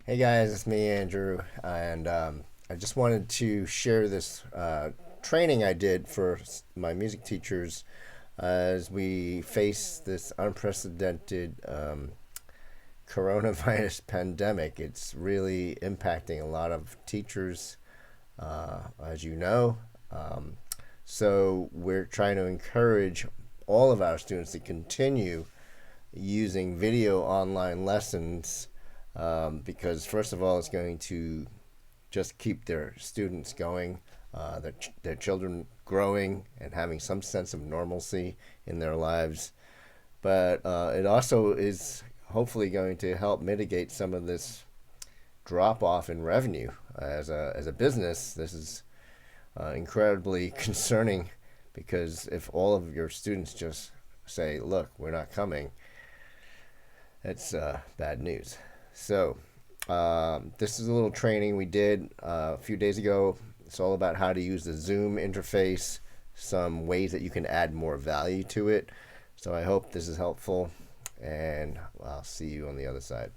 Hey guys, it's me, Andrew, and I just wanted to share this training I did for my music teachers as we face this unprecedented coronavirus pandemic. It's really impacting a lot of teachers, as you know. Um, so we're trying to encourage all of our students to continue using video online lessons because first of all, it's going to just keep their students going, their children growing and having some sense of normalcy in their lives. But it also is hopefully going to help mitigate some of this drop off in revenue. As a business, this is incredibly concerning because if all of your students just say, look, we're not coming, it's bad news. So, this is a little training we did a few days ago. It's all about how to use the Zoom interface, some ways that you can add more value to it. So, I hope this is helpful, and I'll see you on the other side.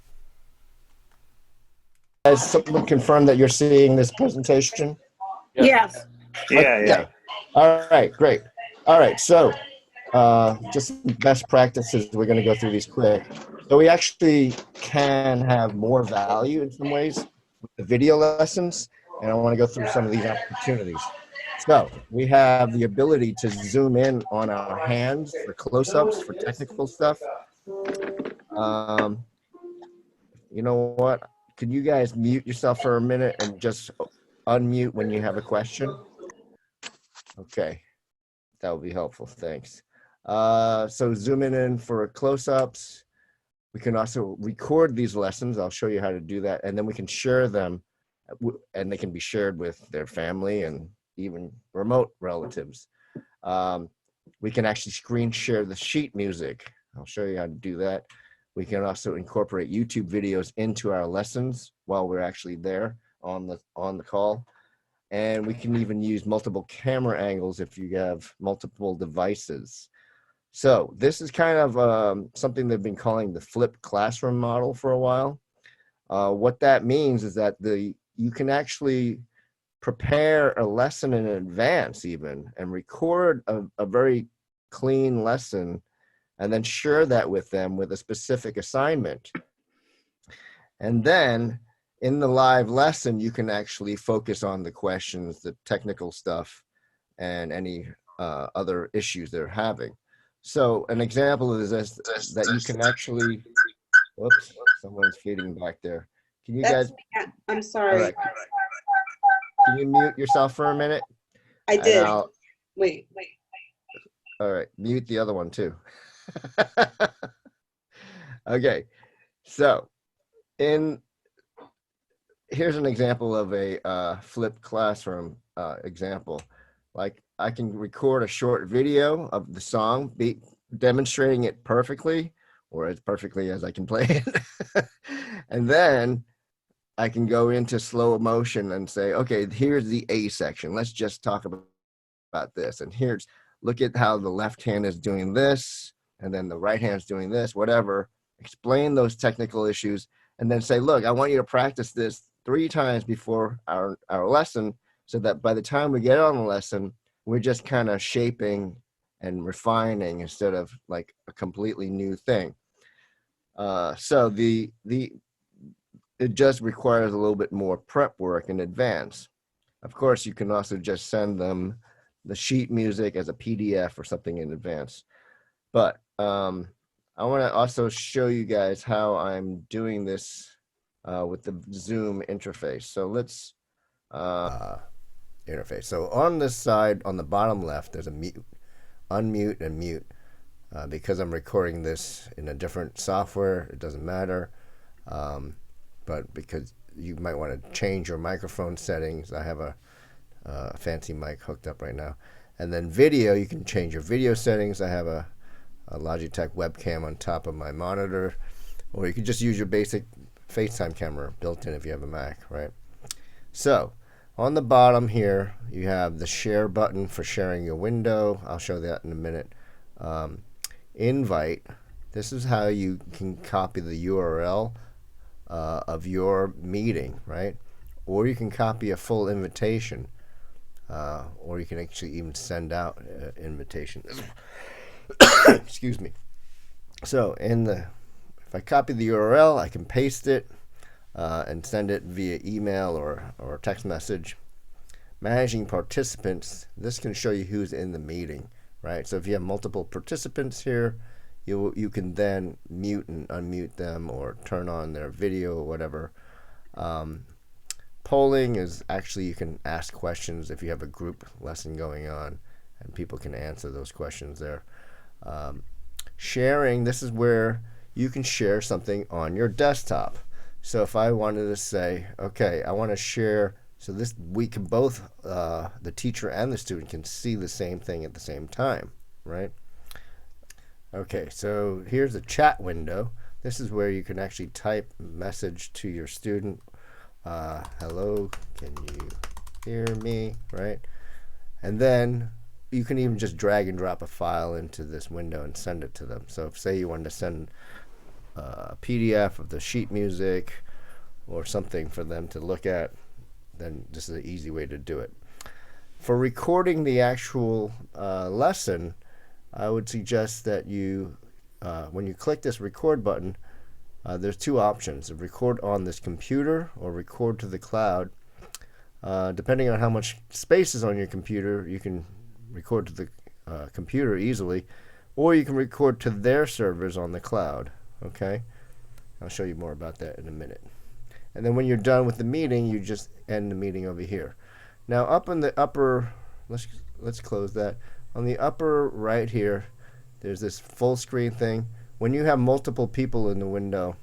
Has someone confirmed that you're seeing this presentation? Yeah. Yes. Yeah, yeah. Okay. All right, great. All right, so just best practices. We're going to go through these quick. So we actually can have more value in some ways with the video lessons, and I want to go through some of these opportunities. So we have the ability to zoom in on our hands for close-ups, for technical stuff. Um, you know what? Could you guys mute yourself for a minute and just unmute when you have a question? Okay. That would be helpful. Thanks. So zooming in for close-ups. We can also record these lessons. I'll show you how to do that. And then we can share them and they can be shared with their family and even remote relatives. We can actually screen share the sheet music. I'll show you how to do that. We can also incorporate YouTube videos into our lessons while we're actually there on the call. And we can even use multiple camera angles if you have multiple devices. So this is kind of something they've been calling the flipped classroom model for a while. What that means is that you can actually prepare a lesson in advance even and record a very clean lesson and then share that with them with a specific assignment. And then in the live lesson, you can actually focus on the questions, the technical stuff, and any other issues they're having. So an example is this, that you can actually, whoops, someone's feeding back there. Can you That's guys, me. I'm all sorry. right, can you mute yourself for a minute? I And did. I'll, Wait. all right, mute the other one too. Okay, so in here's an example of a flipped classroom example. Like I can record a short video of the song, demonstrating it perfectly, or as perfectly as I can play it. And then I can go into slow motion and say, okay, here's the A section. Let's just talk about this. And here's, look at how the left hand is doing this, and then the right hand is doing this, whatever. Explain those technical issues, and then say, look, I want you to practice this 3 times before our lesson so that by the time we get on the lesson, we're just kind of shaping and refining instead of like a completely new thing. So it just requires a little bit more prep work in advance. Of course, you can also just send them the sheet music as a PDF or something in advance. But I want to also show you guys how I'm doing this with the Zoom interface. So let's interface. So on this side, on the bottom left, there's a mute, unmute, and mute. Because I'm recording this in a different software, it doesn't matter. But because you might want to change your microphone settings, I have a fancy mic hooked up right now. And then video, you can change your video settings. I have a Logitech webcam on top of my monitor, or you could just use your basic FaceTime camera built in if you have a Mac, right? So on the bottom here, you have the share button for sharing your window. I'll show that in a minute. Invite. This is how you can copy the URL of your meeting, right? Or you can copy a full invitation, or you can actually even send out an invitation. Excuse me. So if I copy the URL, I can paste it and send it via email or text message. Managing participants, this can show you who's in the meeting, right? So if you have multiple participants here, you can then mute and unmute them or turn on their video or whatever. Polling is actually, you can ask questions if you have a group lesson going on, and people can answer those questions there. Sharing, this is where you can share something on your desktop. So if I wanted to say, okay, I want to share, so this, we can both, the teacher and the student can see the same thing at the same time, right? Okay, so here's a chat window. This is where you can actually type a message to your student. Hello, can you hear me, right? And then you can even just drag and drop a file into this window and send it to them. So if, say you wanted to send a PDF of the sheet music or something for them to look at, then this is an easy way to do it. For recording the actual lesson, I would suggest that you, when you click this record button, there's two options: record on this computer or record to the cloud. Depending on how much space is on your computer, you can record to the computer easily, or you can record to their servers on the cloud. Okay, I'll show you more about that in a minute. And then when you're done with the meeting, you just end the meeting over here. Now up in the upper, let's close that. On the upper right here, there's this full screen thing. When you have multiple people in the window,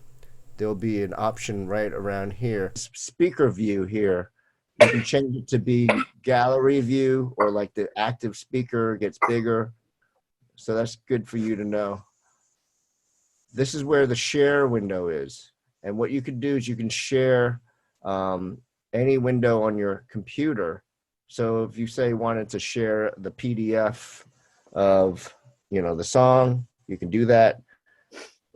there'll be an option right around here. Speaker view here. You can change it to be gallery view, or like the active speaker gets bigger. So that's good for you to know. This is where the share window is. And what you can do is you can share any window on your computer. So if you say wanted to share the PDF of, the song, you can do that.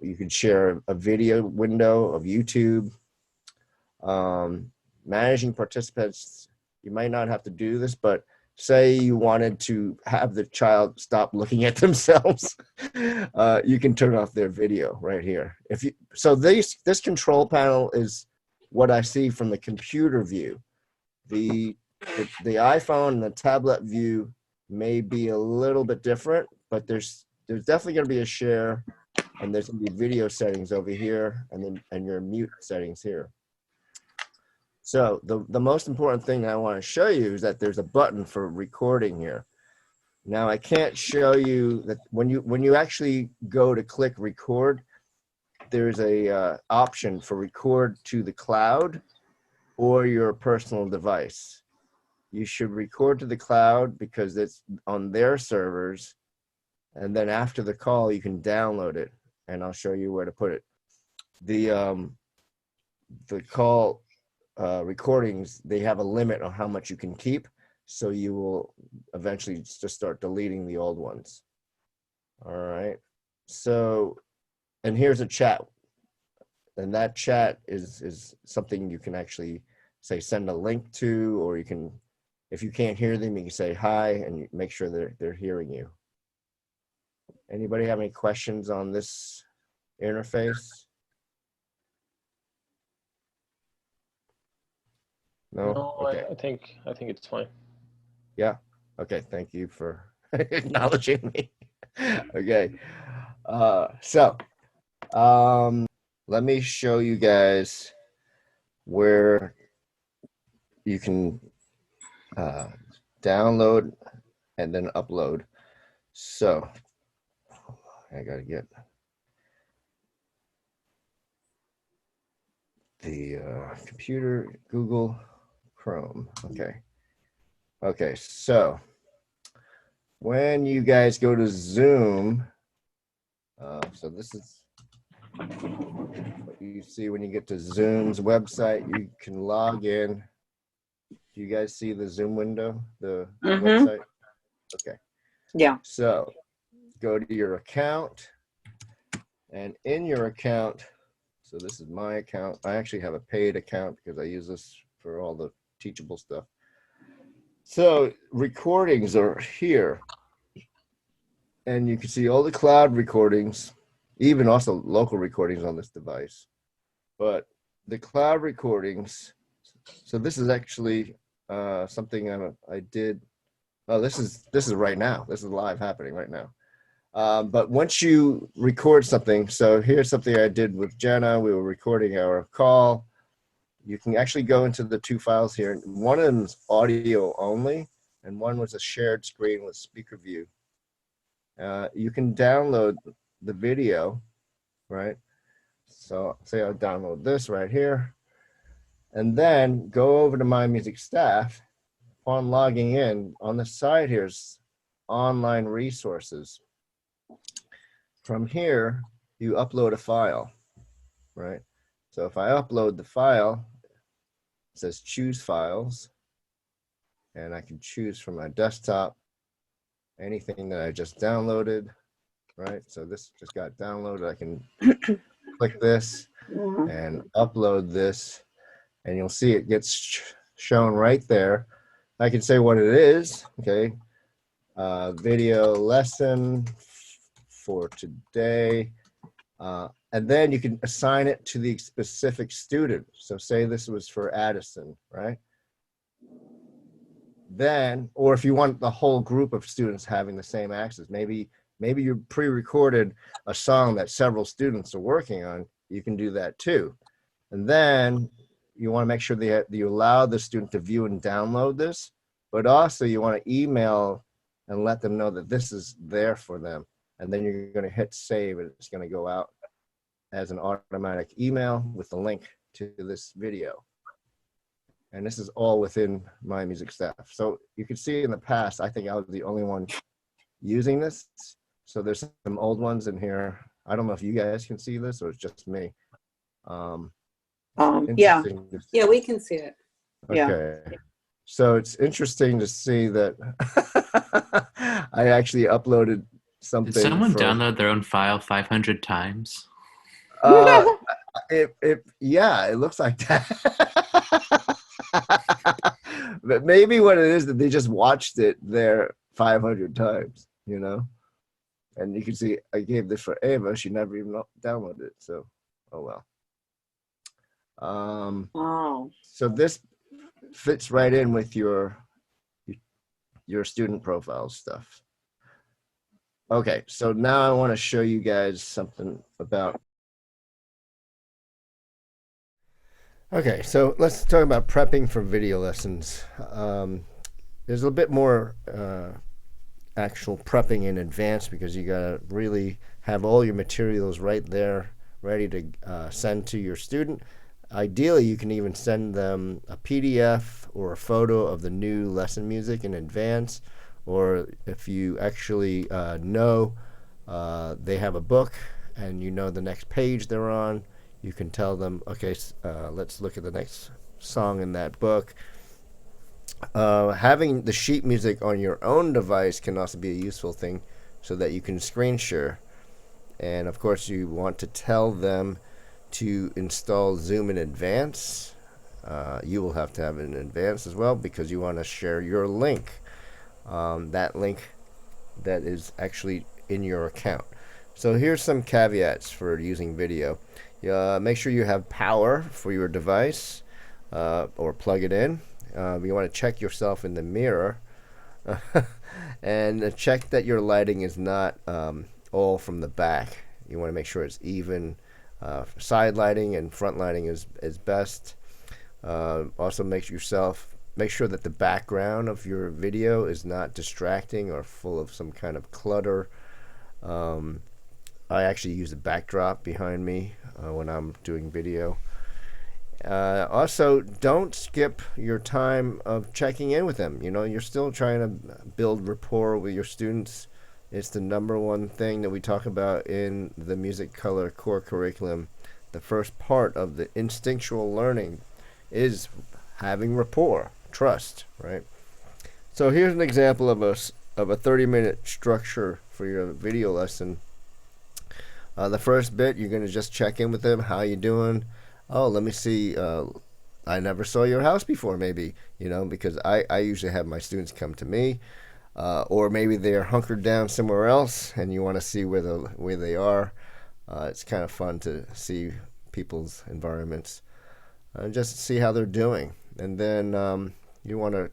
You can share a video window of YouTube. Managing participants, you might not have to do this, but say you wanted to have the child stop looking at themselves, you can turn off their video right here. So this control panel is what I see from the computer view. The iPhone and the tablet view may be a little bit different, but there's definitely going to be a share, and there's going to be video settings over here, and your mute settings here. So the most important thing that I want to show you is that there's a button for recording here. Now I can't show you that when you actually go to click record, there's a option for record to the cloud or your personal device. You should record to the cloud because it's on their servers, and then after the call you can download it, and I'll show you where to put it. The call recordings, they have a limit on how much you can keep, so you will eventually just start deleting the old ones. All right, so, and here's a chat, and that chat is something you can actually say send a link to, or you can, if you can't hear them, you can say hi and you make sure they're hearing you. Anybody have any questions on this interface? No? Okay. I think it's fine. Yeah. Okay. Thank you for acknowledging me. Okay. So let me show you guys where you can download and then upload. So I gotta get the computer, Google Chrome. Okay, so when you guys go to Zoom, so this is what you see when you get to Zoom's website. You can log in. Do you guys see the Zoom window, the website? Okay. Yeah. So go to your account, and in your account, So this is my account. I actually have a paid account because I use this for all the teachable stuff. So recordings are here. And you can see all the cloud recordings, even also local recordings on this device. But the cloud recordings, so this is actually something I did. Oh, this is right now. This is live happening right now. But once you record something, so here's something I did with Jenna. We were recording our call. You can actually go into the two files here. One of them is audio only, and one was a shared screen with speaker view. You can download the video, right? So say I'll download this right here, and then go over to My Music Staff. Upon logging in, on the side here's online resources. From here, you upload a file, right? So if I upload the file, it says choose files, and I can choose from my desktop anything that I just downloaded, right? So this just got downloaded. I can click this and upload this, and you'll see it gets shown right there. I can say what it is, okay? Video lesson for today. And then you can assign it to the specific student. So say this was for Addison, right? Then, or if you want the whole group of students having the same access, maybe you pre-recorded a song that several students are working on, you can do that too. And then you want to make sure that you allow the student to view and download this, but also you want to email and let them know that this is there for them. And then you're going to hit save, and it's going to go out as an automatic email with the link to this video. And this is all within My Music Staff. So you can see in the past, I think I was the only one using this. So there's some old ones in here. I don't know if you guys can see this or it's just me. Yeah, we can see it. Okay. Yeah. So it's interesting to see that I actually uploaded something. Did someone download their own file 500 times? Yeah, it looks like that. But maybe what it is that they just watched it there 500 times, you know? And you can see I gave this for Ava. She never even downloaded it. So, oh well. So this fits right in with your student profile stuff. Okay, so now I want to show you guys something about. Okay, so let's talk about prepping for video lessons. There's a bit more actual prepping in advance because you gotta really have all your materials right there ready to send to your student. Ideally, you can even send them a PDF or a photo of the new lesson music in advance, or if you actually know they have a book and you know the next page they're on, you can tell them, okay, let's look at the next song in that book. Having the sheet music on your own device can also be a useful thing so that you can screen share. And of course, you want to tell them to install Zoom in advance. You will have to have it in advance as well because you want to share your link. That link that is actually in your account. So here's some caveats for using video. Make sure you have power for your device or plug it in. You want to check yourself in the mirror and check that your lighting is not all from the back. You want to make sure it's even. Side lighting and front lighting is best. Also make sure that the background of your video is not distracting or full of some kind of clutter. I actually use a backdrop behind me when I'm doing video. Also, don't skip your time of checking in with them. You know, you're still trying to build rapport with your students. It's the #1 thing that we talk about in the Music Color core curriculum. The first part of the instinctual learning is having rapport, trust, right? So here's an example of a 30-minute structure for your video lesson. The first bit, you're going to just check in with them. How you doing? Oh, let me see. I never saw your house before, maybe, because I usually have my students come to me, or maybe they're hunkered down somewhere else and you want to see where they are. It's kind of fun to see people's environments and just see how they're doing. And then you want to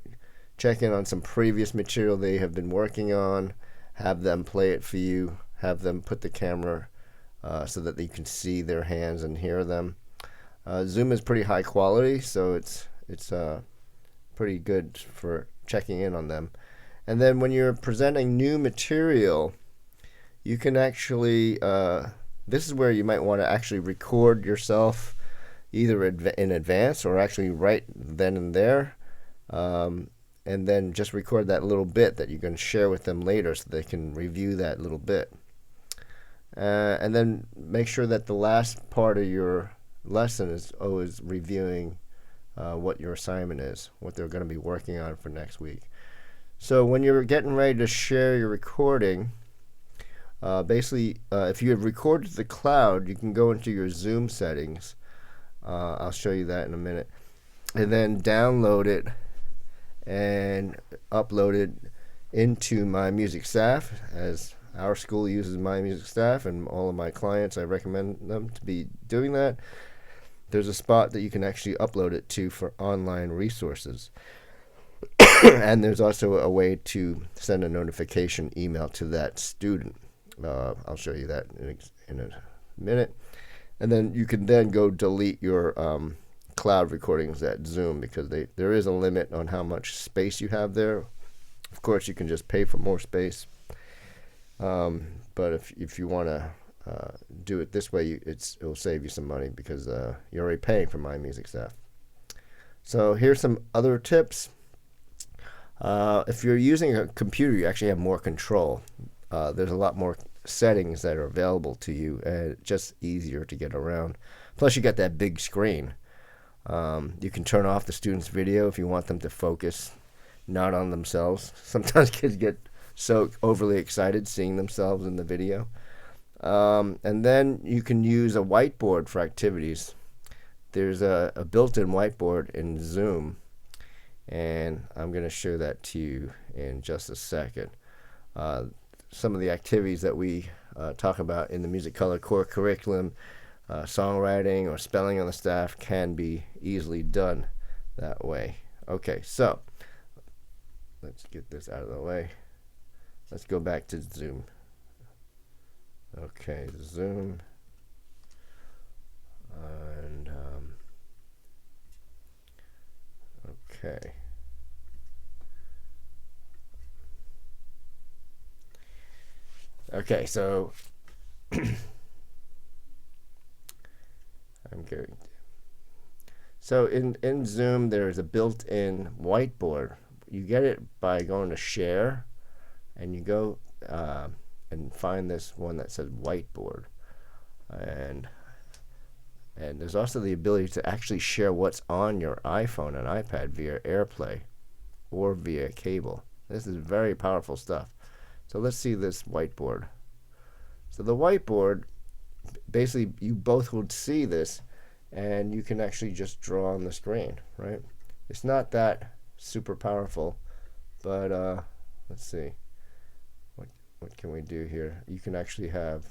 check in on some previous material they have been working on, have them play it for you, have them put the camera so that you can see their hands and hear them. Zoom is pretty high quality, so it's pretty good for checking in on them. And then when you're presenting new material, you can actually, this is where you might want to actually record yourself either in advance or actually right then and there. And then just record that little bit that you're going to share with them later so they can review that little bit. And then make sure that the last part of your lesson is always reviewing what your assignment is, what they're going to be working on for next week. So when you're getting ready to share your recording, basically, if you have recorded the cloud, you can go into your Zoom settings. I'll show you that in a minute. And then download it and upload it into My Music Staff, as our school uses My Music Staff, and all of my clients, I recommend them to be doing that. There's a spot that you can actually upload it to for online resources. And there's also a way to send a notification email to that student. I'll show you that in a minute. And then you can then go delete your cloud recordings at Zoom, because there is a limit on how much space you have there. Of course, you can just pay for more space. But if you want to do it this way, it will save you some money, because you're already paying for My Music Staff. So here's some other tips. If you're using a computer, you actually have more control. There's a lot more settings that are available to you, and it's just easier to get around. Plus, you got that big screen. You can turn off the student's video if you want them to focus not on themselves. Sometimes kids get so overly excited seeing themselves in the video. And then you can use a whiteboard for activities. There's a built-in whiteboard in Zoom, and I'm going to show that to you in just a second. Some of the activities that we talk about in the Music Color core curriculum, songwriting or spelling on the staff, can be easily done that way. Okay, so let's get this out of the way. Let's go back to Zoom. Okay, Zoom. And okay. Okay, so I'm going. So in Zoom, there is a built-in whiteboard. You get it by going to Share, and you go and find this one that says Whiteboard, and there's also the ability to actually share what's on your iPhone and iPad via AirPlay or via cable. This is very powerful stuff. So let's see this whiteboard. So the whiteboard, basically you both would see this, and you can actually just draw on the screen, right? It's not that super powerful, but let's see. What can we do here? You can actually have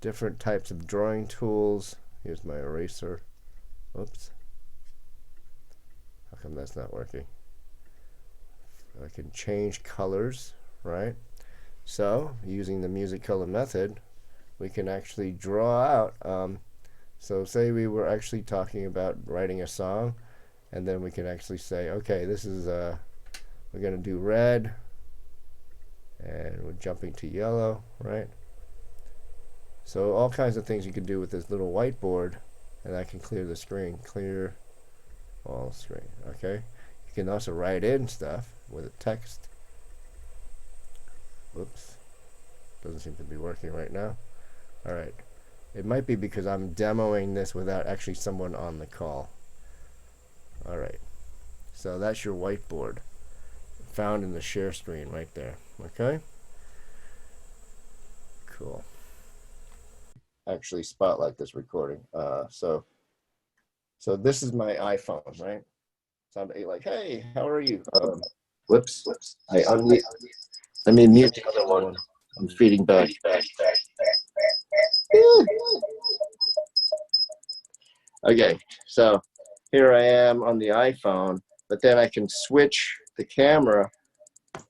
different types of drawing tools. Here's my eraser. Oops. How come that's not working? I can change colors, right? So using the Music Color method, we can actually draw out. So say we were actually talking about writing a song, and then we can actually say, okay, this is we're going to do red, and we're jumping to yellow, right? So all kinds of things you can do with this little whiteboard, and I can clear the screen, clear all screen, okay? You can also write in stuff with a text. Whoops, doesn't seem to be working right now. All right, it might be because I'm demoing this without actually someone on the call. All right, so that's your whiteboard, found in the share screen right there, okay? Cool. Actually spotlight this recording. So this is my iPhone, right? So I'm like, hey, how are you? Whoops. I unmute. Let me mute the other one. I'm feeding back. Okay, so here I am on the iPhone, but then I can switch the camera,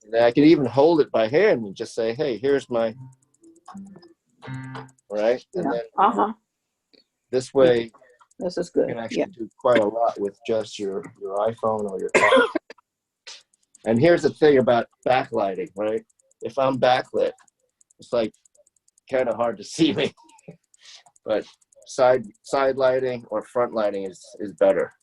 and I can even hold it by hand and just say, hey, here's my, right? And then this way, This is you good. can actually do quite a lot with just your iPhone or your tablet. And here's the thing about backlighting, right? If I'm backlit, it's like kind of hard to see me, but side lighting or front lighting is better.